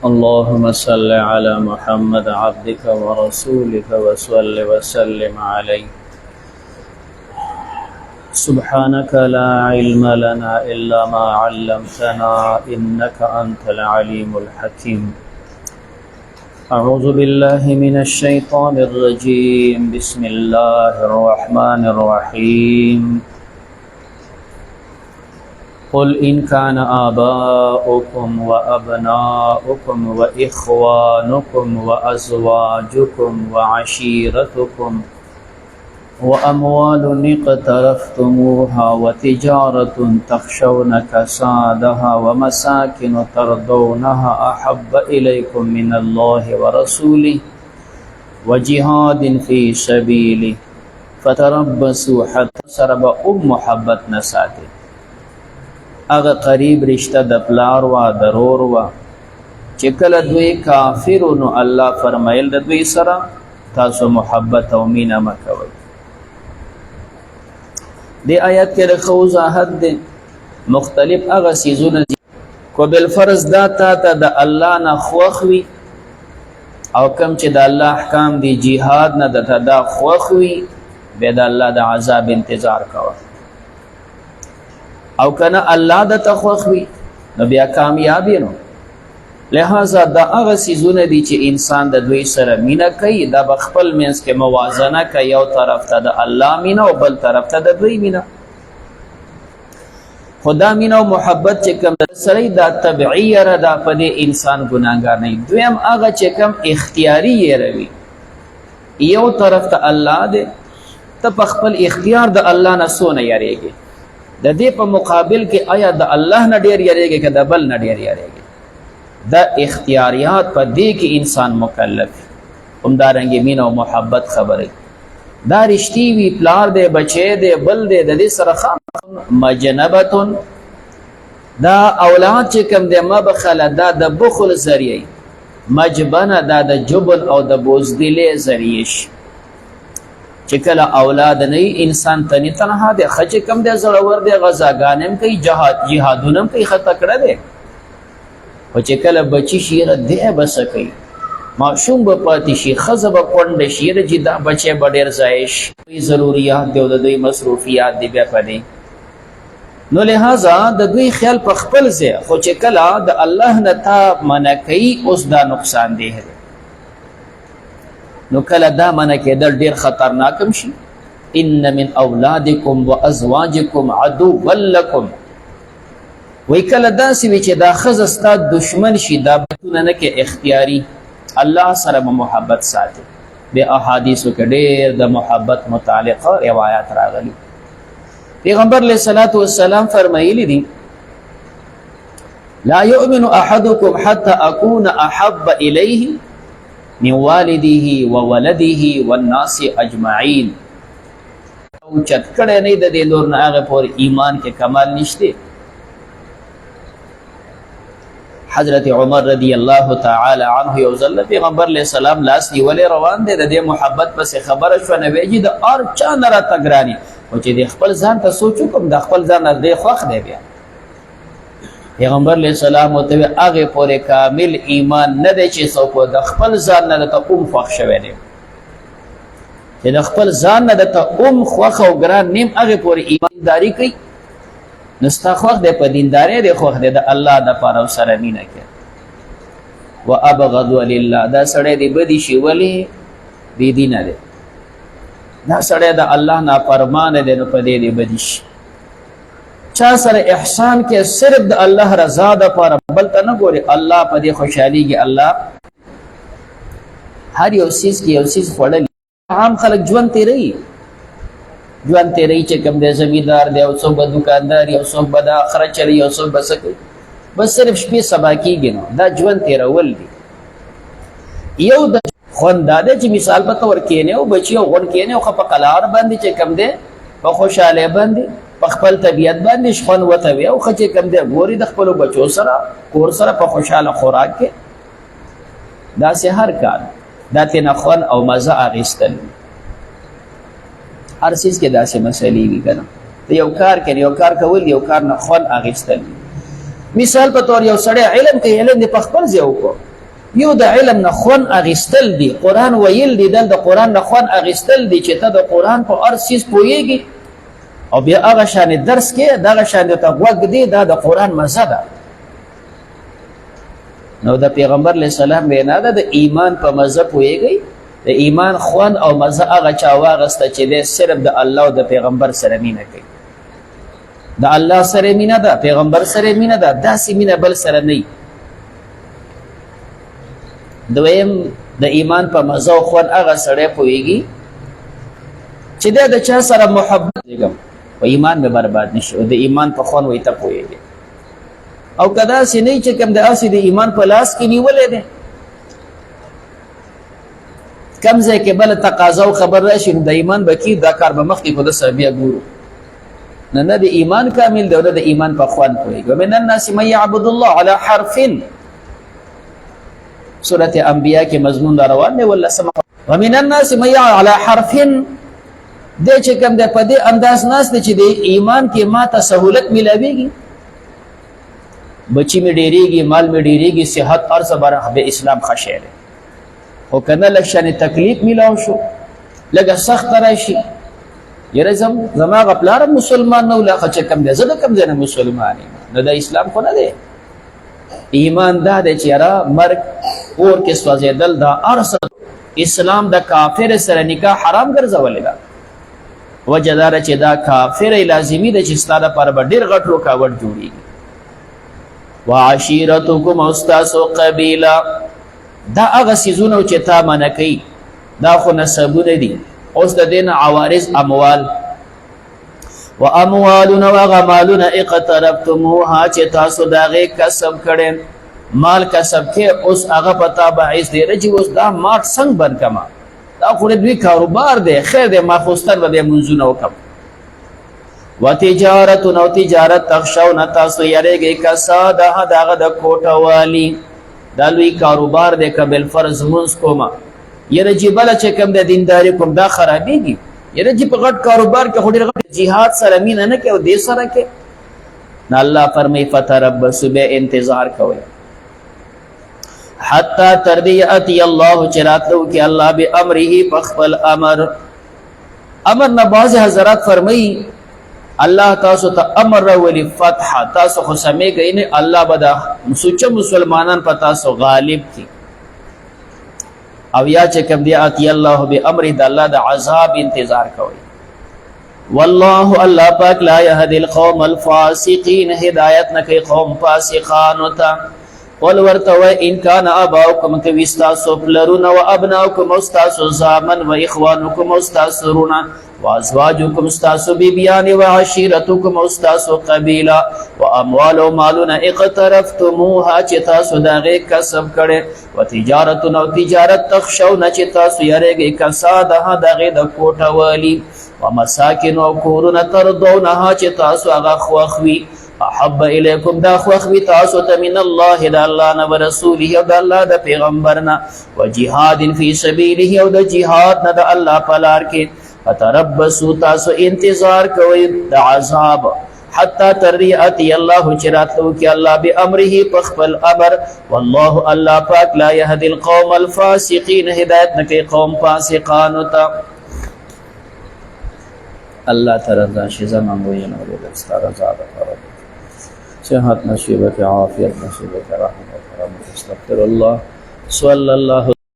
اللهم صل على محمد عبدك ورسولك وصل وسلم عليه. سبحانك لا علم لنا إلا ما علمتنا إنك أنت العليم الحكيم. أعوذ بالله من الشيطان الرجيم. بسم الله الرحمن الرحيم. قل إن كان آباؤكم وأبناؤكم وإخوانكم وأزواجكم وعشيرتكم وأموال اقترفتموها وتجارة تخشون كسادها ومساكن ترضونها أحب إليكم من الله ورسوله وجهاد في سبيله فتربصوا حتى سرب محبت نساته. اغه قریب رشتہ د پلار وا ضرور وا چې کله دوی کافر نو الله فرمایل د دوی سره تاسو محبت او مینه مکوئ. دی آیات کې د وضاحت دی مختلف اغه سيزونه کو بل فرض دا ته د الله نه خوخوي او کم چې د الله احکام دی jihad نه د دا خوخوي به د الله د عذاب انتظار کوه او کنه الله د تخوخوي نو بیا کامیابی نو. لہذا دا هغه سيزونه دي چې انسان د دوی سره مینه کوي دا بخپل منځ کې موازنه کوي، یو طرف ته د الله مینه او بل طرف ته د دوی مینه. خدا مینه او محبت چې کوم سره دا طبيعي را دا په انسان ګناهګار نه. دویم هغه چې کوم اختیاري روي، یو طرف ته الله دې ته په خپل اختیار د الله نه سونه یریږي، د دې په مقابل کې آیا د الله نه ډیر یریږي که د بل نه ډیر یریږي؟ دا اختیاریات په دې کې انسان مکلف همدارنګه مینه او محبت خبره دا رشتي وی پلار دې بچي دې بل دې د دې سره خام مجنبتون دا اولاد چې کوم دې مبخل دا د بخل ذریعہ مجبنه دا د جبن او د بوزدلې ذریعہ چې کله اولاد نه انسان تنی تنها د خچ کم د زړور د غزاګانم کوي جهادونم کوي خطا کړه دي او چې کله بچی شیر ده بس کوي معصوم به پاتې شي خزب پوند شیر چې دا بچي بډیر زایش ضرورت دی او د دوی مصروفیات دی بیا پدې نو لہذا د دوی خیال په خپل ځای خو چې کله د الله نه تا منع کوي اوس دا نقصان دی نو کله دا منع کېدل ډیر خطرناک شي. ان من اولادکم وازواجکم عدوا لکم وی کله داسې وي چې دا ښځه ستا دشمن شي دا بتونه نه کې اختیاري الله سره محبت ساتي. بیا احادیثو کې ډېر د محبت متعلقه روایات راغلي. پیغمبر علیه الصلاة والسلام فرمایلی دي لا یؤمن احدکم حتى اکون احب الیه من والده وولده والناس اجمعین. او چت کړه نه د دې نور نه هغه پور ایمان کې کمال نشته. حضرت عمر رضی الله تعالی عنه یو ځل پیغمبر علیہ السلام لاس نیولې روان دي د دې محبت پس خبره شو نه ویجی د اور چا نه را تګرانی او چې د خپل ځان ته سوچو کوم د خپل ځان نه دی خوښ دی. بیا پیغمبر علیہ السلام او ته هغه پورې کامل ایمان نه دی چې څوک د خپل ځان نه ته خوښ شوی دی چې د خپل ځان نه ته خوښ او ګران نیم هغه پورې ایمانداری کوي نستا خوښ دی په دینداري دی خوښ دی د الله د پاره سره مینه کوي. وابغض لله دا سړی دی بدی شي ولی بی دینه دی دا سړی د الله نافرمان دی نو په دې دی بدی شي. چا سره احسان کې صرف د الله رضا د پاره بل ته نه ګوري الله په دې خوشحاليږي. الله هر یو سیس کې یو سیس خړل عام خلک ژوند تیری چې کوم د زمیندار دی او څوک به دکاندار یو څوک به د اخرت چلی یو څوک به سکي بس صرف شپې سبا کېږي نو دا ژوند تیرول دی. یو د خونداده چې مثال په تور کېنه او بچي او غون کېنه او په قلار باندې چې کوم دی په خوشاله باندې په خپل طبيعت باندې شخون وته وي او خچې کوم دی ګوري د خپل بچو سره کور سره په خوشاله خوراک کې دا سه هر کار دا تنه خون او مزه اغستل هر سیس کې داسې مسلې وي کنه ته یو کار کوي یو کار کول یو کار نه خون اغستل مثال په تور یو سړی علم کوي، علم دې په خپل ځای وکړو. یو د علم نه خوند اخیستل دي، قرآن ویل دي، دل د قرآن نه خوند اخیستل دي چې ته د قرآن په هر څیز پوهېږي او بیا هغه شانې درس کې دغه شانې ته غوږ دی، دا د قرآن مزه ده. نو د پیغمبر علیه السلام وینا ده د ایمان په مزه پوهېږئ. د ایمان خوند او مزه هغه چا واغسته چې دی صرف د الله او د پیغمبر سره مینه کوي. د الله سره مینه ده، پیغمبر سره مینه ده، داسې مینه بل سره نه وي. دویم د ایمان په مزه او خوند هغه سړی پوهېږي چې دی د چا سره محبت دیږم و ایمان مې برباد نشي، او د ایمان په خوند وایي ته پوهېږي. او که داسې نه وي چې کوم داسې د ایمان په لاس کې نیولی دی، کم ځای کې بله تقاضا او خبر راشي نو د ایمان به کي دا کار به مخکې په ده سره بیا ګورو. نه د ایمان کامل دی او نه د ایمان په خوند پوهېږي. ومن الناس من یعبد الله علی حرف، سورة انبیاء کې مضمون دا روان دی. ومن الناس من یعبد علی حرف، دی چې کوم دی په دې انداز ناست دی چې د ایمان کې ما ته سهولت میلاویږي، بچی مې ډېرېږي، مال مې ډېرېږي، صحت هر څه به اسلام ښه شی دی. خو که نه لږ شانې تکلیف میلاو شو، لږه سخته راشي، یاره زما هغه پلار هم مسلمان نه و، لا چې کوم دی زه د کوم ځای نه مسلمان یم، نو دا اسلام خو نه دی. ایمان دا دی چې یاره مرګ اور کې سوځېدل دا هر څه. اسلام د کافر سره نکاح حرام ګرځولې ده، وجه دا ده چې دا کافر لازمي ده چې ستا دپاره به ډېر غټ رکاوټ جوړېږي. وعشیرتکم، او ستاسو قبیله، دا هغه څیزونه چې تا منع کوي، دا خو نسبونه دي. اوس د دې نه عوارض اموال، و اموالونه و هغه مالونه اقترفتموها چې تاسو د هغې کسب کړی، مال کسب کې اوس هغه په تا باعث دی چې اوس دا مات څنګه بند کړمه، دا خو دوی کاروبار دی، خیر دی ماخوستن به بیا مونځونه وکړم. و تجارتون، او تجارت تخشون تاسو یریږئ کسادها، د هغه د کوټه والي، دا لوی کاروبار دی که بالفرض مونځ کومه، یره چې بله چې کوم د دینداري کوم دا خرابېږي، یره چې په غټ کاروبار کې خو ډېر غټ جهاد سره مینه نه کوي او دې سره کوي. نه الله فرمایي فتربصوا، بیا انتظار کوئ حتی تر دې یأتي الله چې راتلو کې الله بامره په خپل امر. امر نه بعضې حضرات فرمایي الله تاسو ته امر راولي فتح، تاسو خو سمیږئ نه، الله به د سوچه مسلمانان په تاسو غالب کړي. او یا چې کوم دی آتی الله بامره، د الله د عذاب انتظار کوي. والله الله پاک لا یهدی القوم الفاسقین، هدایت نه کوي قوم فاسقانو ته. قل ورته وایه ان کان آباؤکم، که وي ستاسو پلرونه، و ابناؤکم، او ستاسو زامن، و اخوانکم، او ستاسو رونه، و ازواجکم، ستاسو بیبیان، و عشیرتکم، او ستاسو قبیله، و اموال، او مالونه اقترفتموها چې تاسو د هغې کسب کړی، و تجارتون، او تجارت تخشونه چې تاسو یریږئ کسادها، د هغې د کوټه والي، و مساکن، او کورونه ترضونها چې تاسو هغه خوښ وي، احب الیکم، دا خوښ وي تاسو ته من الله، د الله نه، و رسوله، او د الله د پیغمبر نه، و جهاد فی سبیله، او د جهاد نه د الله په لار کې. فتربصوا، تاسو انتظار کوئ د عذاب، حتی تر دې اتي الله چې راتلو کې الله بامره په خپل امر. والله الله پاک لا یهدی القوم الفاسقین، هدایت نه کوي قوم فاسقانو ته. الله تعالی رضا شي زموږ وینا ولې ستا رضا ده، صحت نصیب کړه، عافیت نصیب کړه، رحمت کرم. استغفر الله صلی الله